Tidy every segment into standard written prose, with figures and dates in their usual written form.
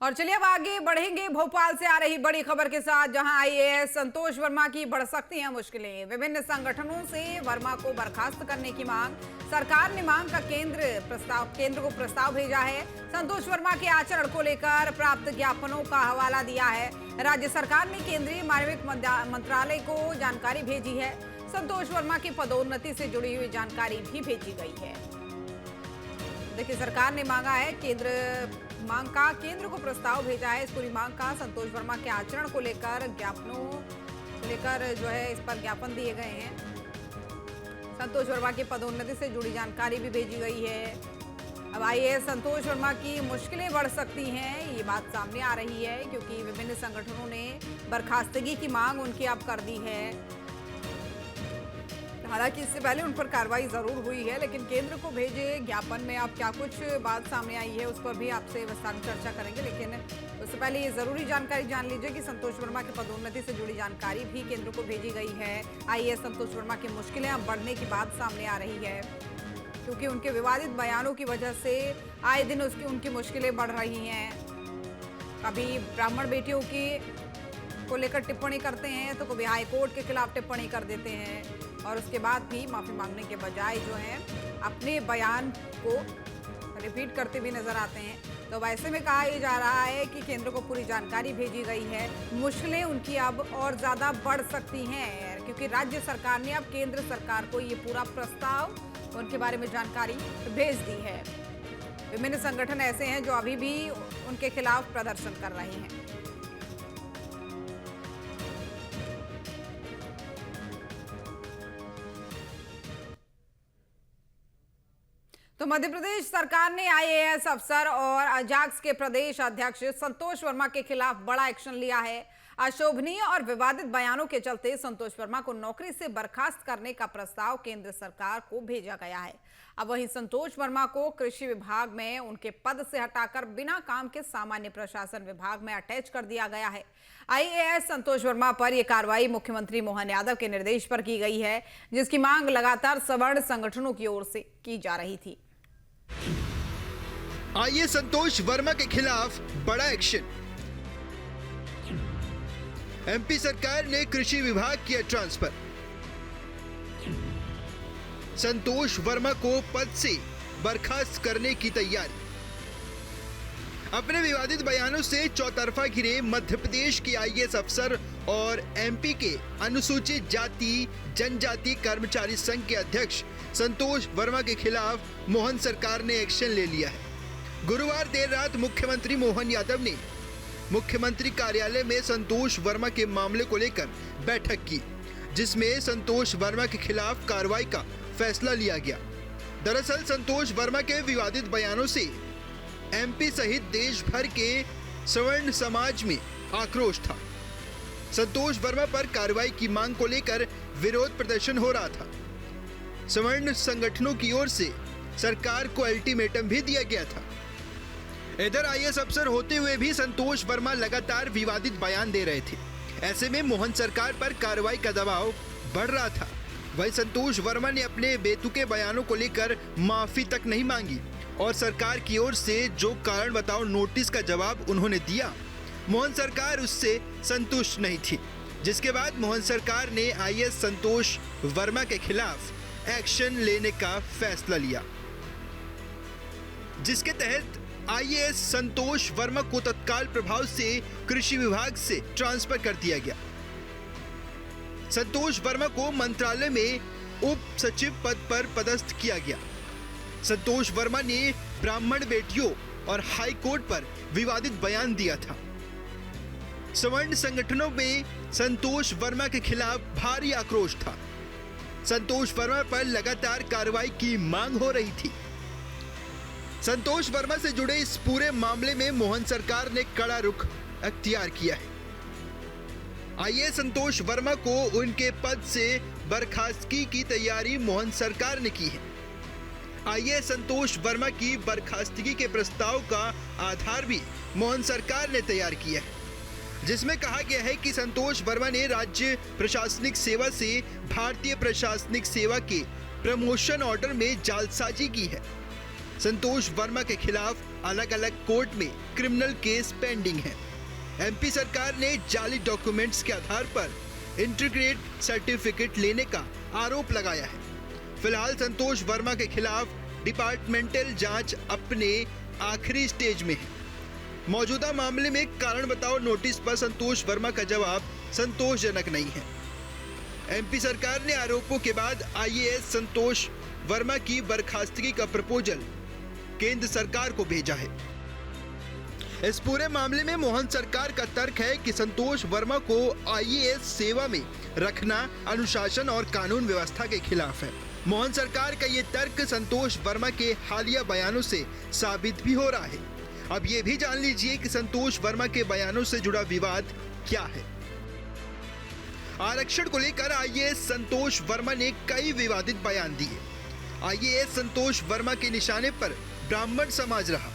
और चलिए अब आगे बढ़ेंगे भोपाल से आ रही बड़ी खबर के साथ, जहां आईएएस संतोष वर्मा की बढ़ सकती हैं मुश्किलें। विभिन्न संगठनों से वर्मा को बर्खास्त करने की मांग। सरकार ने मांग का केंद्र को प्रस्ताव भेजा है। संतोष वर्मा के आचरण को लेकर प्राप्त ज्ञापनों का हवाला दिया है। राज्य सरकार ने केंद्रीय मानविक मंत्रालय को जानकारी भेजी है। संतोष वर्मा की पदोन्नति से जुड़ी हुई जानकारी भी भेजी गई है। देखिए, सरकार ने मांगा है केंद्र को प्रस्ताव भेजा है। इस पूरी मांग का संतोष वर्मा के आचरण को लेकर ज्ञापनों को लेकर जो है इस पर ज्ञापन दिए गए हैं। संतोष वर्मा की पदोन्नति से जुड़ी जानकारी भी भेजी गई है। अब आईएएस संतोष वर्मा की मुश्किलें बढ़ सकती हैं, ये बात सामने आ रही है, क्योंकि विभिन्न संगठनों ने बर्खास्तगी की मांग उनकी अब कर दी है। हालांकि इससे पहले उन पर कार्रवाई जरूर हुई है, लेकिन केंद्र को भेजे ज्ञापन में अब क्या कुछ बात सामने आई है उस पर भी आपसे विस्तार में चर्चा करेंगे। लेकिन उससे पहले ये जरूरी जानकारी जान लीजिए कि संतोष वर्मा की पदोन्नति से जुड़ी जानकारी भी केंद्र को भेजी गई है। आईएएस संतोष वर्मा की मुश्किलें अब बढ़ने की बात सामने आ रही है, क्योंकि उनके विवादित बयानों की वजह से आए दिन उनकी मुश्किलें बढ़ रही हैं। कभी ब्राह्मण बेटियों को लेकर टिप्पणी करते हैं, तो कभी हाईकोर्ट के खिलाफ टिप्पणी कर देते हैं, और उसके बाद भी माफी मांगने के बजाय जो है अपने बयान को रिपीट करते भी नजर आते हैं। तो वैसे में कहा यह जा रहा है कि केंद्र को पूरी जानकारी भेजी गई है। मुश्किलें उनकी अब और ज्यादा बढ़ सकती हैं, क्योंकि राज्य सरकार ने अब केंद्र सरकार को ये पूरा प्रस्ताव उनके बारे में जानकारी भेज दी है। विभिन्न संगठन ऐसे हैं जो अभी भी उनके खिलाफ प्रदर्शन कर रहे हैं। तो मध्य प्रदेश सरकार ने आईएएस अफसर और अजाक्स के प्रदेश अध्यक्ष संतोष वर्मा के खिलाफ बड़ा एक्शन लिया है। अशोभनीय और विवादित बयानों के चलते संतोष वर्मा को नौकरी से बर्खास्त करने का प्रस्ताव केंद्र सरकार को भेजा गया है। अब वहीं संतोष वर्मा को कृषि विभाग में उनके पद से हटाकर बिना काम के सामान्य प्रशासन विभाग में अटैच कर दिया गया है। आईएएस संतोष वर्मा पर यह कार्रवाई मुख्यमंत्री मोहन यादव के निर्देश पर की गई है, जिसकी मांग लगातार सवर्ण संगठनों की ओर से की जा रही थी। आईएएस संतोष वर्मा के खिलाफ बड़ा एक्शन। एमपी सरकार ने कृषि विभाग किया ट्रांसफर। संतोष वर्मा को पद से बर्खास्त करने की तैयारी। अपने विवादित बयानों से चौतरफा घिरे मध्य प्रदेश के आईएएस अफसर और एमपी के अनुसूचित जाति जनजाति कर्मचारी संघ के अध्यक्ष संतोष वर्मा के खिलाफ मोहन सरकार ने एक्शन ले लिया है। गुरुवार देर रात मुख्यमंत्री मोहन यादव ने मुख्यमंत्री कार्यालय में संतोष वर्मा के मामले को लेकर बैठक की, जिसमें संतोष वर्मा के खिलाफ कार्रवाई का फैसला लिया गया। दरअसल संतोष वर्मा के विवादित बयानों से एमपी सहित देश भर के सवर्ण समाज में आक्रोश था। संतोष वर्मा पर कार्रवाई की मांग को लेकर विरोध प्रदर्शन हो रहा था। सवर्ण संगठनों की ओर से सरकार को अल्टीमेटम भी दिया गया था। इधर आईएएस अफसर होते हुए भी संतोष वर्मा लगातार विवादित बयान दे रहे थे। ऐसे में मोहन सरकार पर कार्रवाई का दबाव बढ़ रहा था। वहीं संतोष वर्मा ने अपने बेतुके बयानों को लेकर माफी तक नहीं मांगी, और सरकार की ओर से जो कारण बताओ नोटिस का जवाब उन्होंने दिया, मोहन सरकार उससे संतुष्ट नहीं थी। जिसके बाद मोहन सरकार ने आईएएस संतोष वर्मा के खिलाफ एक्शन लेने का फैसला लिया, जिसके तहत आईएएस संतोष वर्मा को तत्काल प्रभाव से कृषि विभाग से ट्रांसफर कर दिया गया। संतोष वर्मा को मंत्रालय में उप सचिव पद पर पदस्थ किया गया। संतोष वर्मा ने ब्राह्मण बेटियों और हाईकोर्ट पर विवादित बयान दिया था। सवर्ण संगठनों में संतोष वर्मा के खिलाफ भारी आक्रोश था। संतोष वर्मा पर लगातार कार्रवाई की मांग हो रही थी। संतोष वर्मा से जुड़े इस पूरे मामले में मोहन सरकार ने कड़ा रुख अख्तियार किया है। आईएएस संतोष वर्मा को उनके पद से बर्खास्तगी की तैयारी मोहन सरकार ने की है। आईएएस संतोष वर्मा की बर्खास्तगी के प्रस्ताव का आधार भी मोहन सरकार ने तैयार किया है, जिसमें कहा गया है कि संतोष वर्मा ने राज्य प्रशासनिक सेवा से भारतीय प्रशासनिक सेवा के प्रमोशन ऑर्डर में जालसाजी की है। संतोष वर्मा के खिलाफ अलग अलग कोर्ट में क्रिमिनल केस पेंडिंग है। एमपी सरकार ने जाली डॉक्यूमेंट्स के आधार पर इंटीग्रेट सर्टिफिकेट लेने का आरोप लगाया है। फिलहाल संतोष वर्मा के खिलाफ डिपार्टमेंटल जांच अपने आखिरी स्टेज में है। मौजूदा मामले में कारण बताओ नोटिस पर संतोष वर्मा का जवाब संतोषजनक नहीं है। एमपी सरकार ने आरोपों के बाद आईएएस संतोष वर्मा की बर्खास्तगी का प्रपोजल केंद्र सरकार को भेजा है। इस पूरे मामले में मोहन सरकार का तर्क है कि संतोष वर्मा को आईएएस सेवा में रखना अनुशासन और कानून व्यवस्था के खिलाफ है। मोहन सरकार का ये तर्क संतोष वर्मा के हालिया बयानों से साबित भी हो रहा है। अब ये भी जान लीजिए कि संतोष वर्मा के बयानों से जुड़ा विवाद क्या है। आरक्षण को लेकर आईएएस संतोष वर्मा ने कई विवादित बयान दिए। आईएएस संतोष वर्मा के निशाने पर ब्राह्मण समाज रहा।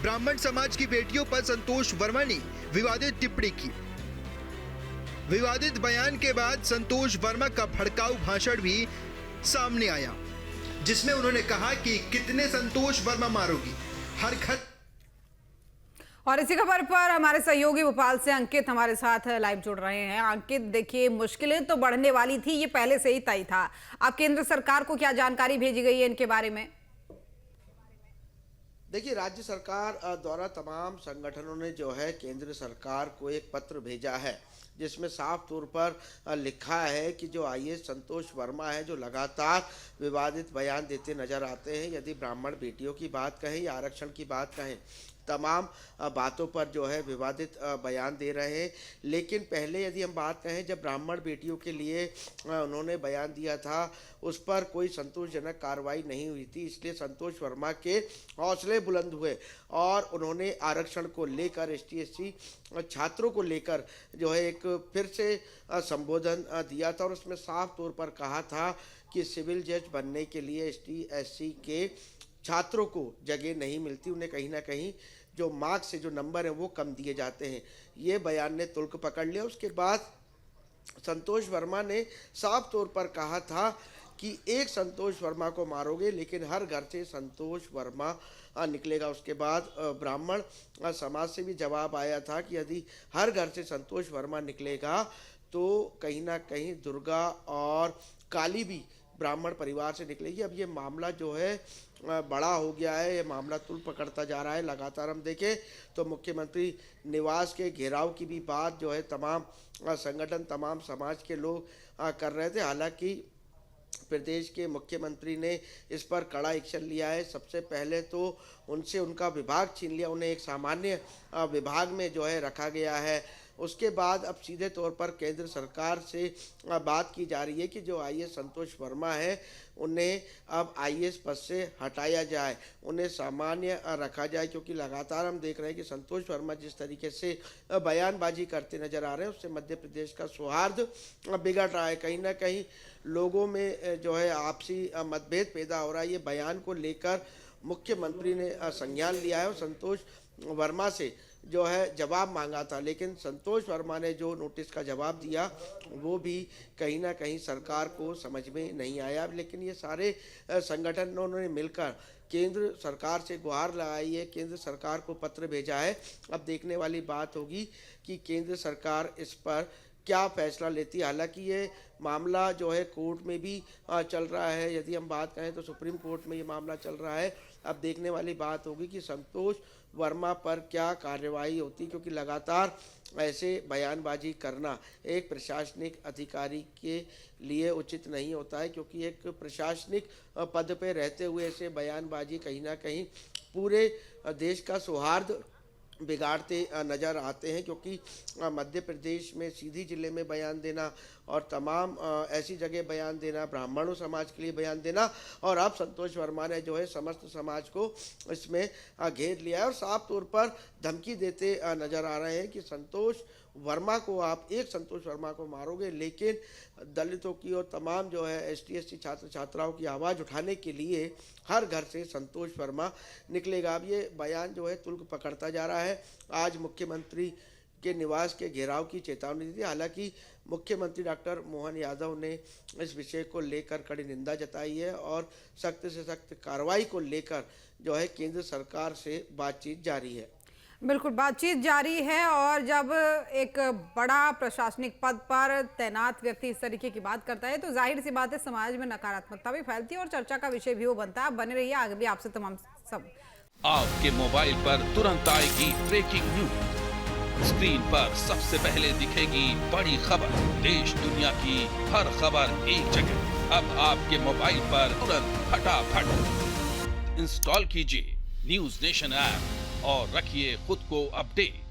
ब्राह्मण समाज की बेटियों पर संतोष वर्मा ने विवादित टिप्पणी की। विवादित बयान के बाद संतोष वर्मा का भड़काऊ भाषण भी सामने आया, जिसमें उन्होंने कहा कि कितने संतोष वर्मा मारोगी, हर घर। और इसी खबर पर हमारे सहयोगी भोपाल से अंकित हमारे साथ लाइव जुड़ रहे हैं। अंकित, देखिए मुश्किलें तो बढ़ने वाली थी, ये पहले से ही तय था। अब केंद्र सरकार को क्या जानकारी भेजी गई है इनके बारे में? देखिए, राज्य सरकार द्वारा तमाम संगठनों ने जो है केंद्र सरकार को एक पत्र भेजा है, जिसमें साफ तौर पर लिखा है कि जो आईएएस संतोष वर्मा है, जो लगातार विवादित बयान देते नजर आते हैं, यदि ब्राह्मण बेटियों की बात कहें या आरक्षण की बात कहें, तमाम बातों पर जो है विवादित बयान दे रहे हैं। लेकिन पहले यदि हम बात कहें, जब ब्राह्मण बेटियों के लिए उन्होंने बयान दिया था, उस पर कोई संतोषजनक कार्रवाई नहीं हुई थी। इसलिए संतोष वर्मा के हौसले बुलंद हुए और उन्होंने आरक्षण को लेकर, एसटी/एससी छात्रों को लेकर जो है एक फिर से संबोधन दिया था और उसमें साफ तौर पर कहा था कि सिविल जज बनने के लिए एसटी/एससी के छात्रों को जगह नहीं मिलती, उन्हें कहीं ना कहीं जो मार्क्स से जो नंबर है वो कम दिए जाते हैं। ये बयान ने तुल्क पकड़ लिया। उसके बाद संतोष वर्मा ने साफ तौर पर कहा था कि एक संतोष वर्मा को मारोगे, लेकिन हर घर से संतोष वर्मा निकलेगा। उसके बाद ब्राह्मण समाज से भी जवाब आया था कि यदि हर घर से संतोष वर्मा निकलेगा तो कहीं ना कहीं दुर्गा और काली भी ब्राह्मण परिवार से निकलेगी। अब ये मामला जो है बड़ा हो गया है, ये मामला तुल पकड़ता जा रहा है। लगातार हम देखें तो मुख्यमंत्री निवास के घेराव की भी बात जो है तमाम संगठन, तमाम समाज के लोग कर रहे थे। हालांकि प्रदेश के मुख्यमंत्री ने इस पर कड़ा एक्शन लिया है। सबसे पहले तो उनसे उनका विभाग छीन लिया, उन्हें एक सामान्य विभाग में जो है रखा गया है। उसके बाद अब सीधे तौर पर केंद्र सरकार से बात की जा रही है कि जो आईएएस संतोष वर्मा है, उन्हें अब आईएएस पद से हटाया जाए, उन्हें सामान्य रखा जाए, क्योंकि लगातार हम देख रहे हैं कि संतोष वर्मा जिस तरीके से बयानबाजी करते नजर आ रहे हैं, उससे मध्य प्रदेश का सौहार्द बिगड़ रहा है। कहीं ना कहीं लोगों में जो है आपसी मतभेद पैदा हो रहा है। ये बयान को लेकर मुख्यमंत्री ने संज्ञान लिया है और संतोष वर्मा से जो है जवाब मांगा था, लेकिन संतोष वर्मा ने जो नोटिस का जवाब दिया वो भी कहीं ना कहीं सरकार को समझ में नहीं आया। लेकिन ये सारे संगठनों ने मिलकर केंद्र सरकार से गुहार लगाई है, केंद्र सरकार को पत्र भेजा है। अब देखने वाली बात होगी कि केंद्र सरकार इस पर क्या फैसला लेती है। हालांकि ये मामला जो है कोर्ट में भी चल रहा है। यदि हम बात करें तो सुप्रीम कोर्ट में ये मामला चल रहा है। अब देखने वाली बात होगी कि संतोष वर्मा पर क्या कार्यवाही होती, क्योंकि लगातार ऐसे बयानबाजी करना एक प्रशासनिक अधिकारी के लिए उचित नहीं होता है, क्योंकि एक प्रशासनिक पद पे रहते हुए ऐसे बयानबाजी कहीं ना कहीं पूरे देश का सौहार्द बिगाड़ते नज़र आते हैं। क्योंकि मध्य प्रदेश में सीधी जिले में बयान देना और तमाम ऐसी जगह बयान देना, ब्राह्मणों समाज के लिए बयान देना, और अब संतोष वर्मा ने जो है समस्त समाज को इसमें घेर लिया है और साफ तौर पर धमकी देते नज़र आ रहे हैं कि संतोष वर्मा को, आप एक संतोष वर्मा को मारोगे, लेकिन दलितों की और तमाम जो है एसटी/एससी छात्र छात्राओं की आवाज़ उठाने के लिए हर घर से संतोष वर्मा निकलेगा। अब ये बयान जो है तुल्क पकड़ता जा रहा है। आज मुख्यमंत्री के निवास के घेराव की चेतावनी दी थी। हालांकि मुख्यमंत्री डॉक्टर मोहन यादव ने इस विषय को लेकर कड़ी निंदा जताई है और सख्त से सख्त कार्रवाई को लेकर जो है केंद्र सरकार से बातचीत जारी है। बिल्कुल, बातचीत जारी है और जब एक बड़ा प्रशासनिक पद पर तैनात व्यक्ति इस तरीके की बात करता है तो जाहिर सी बात है समाज में नकारात्मकता भी फैलती है और चर्चा का विषय भी वो बनता है। आप बने रहिए, आगे भी आपसे तमाम सब आपके मोबाइल पर तुरंत आएगी ब्रेकिंग न्यूज। स्क्रीन पर सबसे पहले दिखेगी बड़ी खबर, देश दुनिया की हर खबर एक जगह। अब आपके मोबाइल पर तुरंत फटाफट इंस्टॉल कीजिए न्यूज नेशन ऐप और रखिए खुद को अपडेट।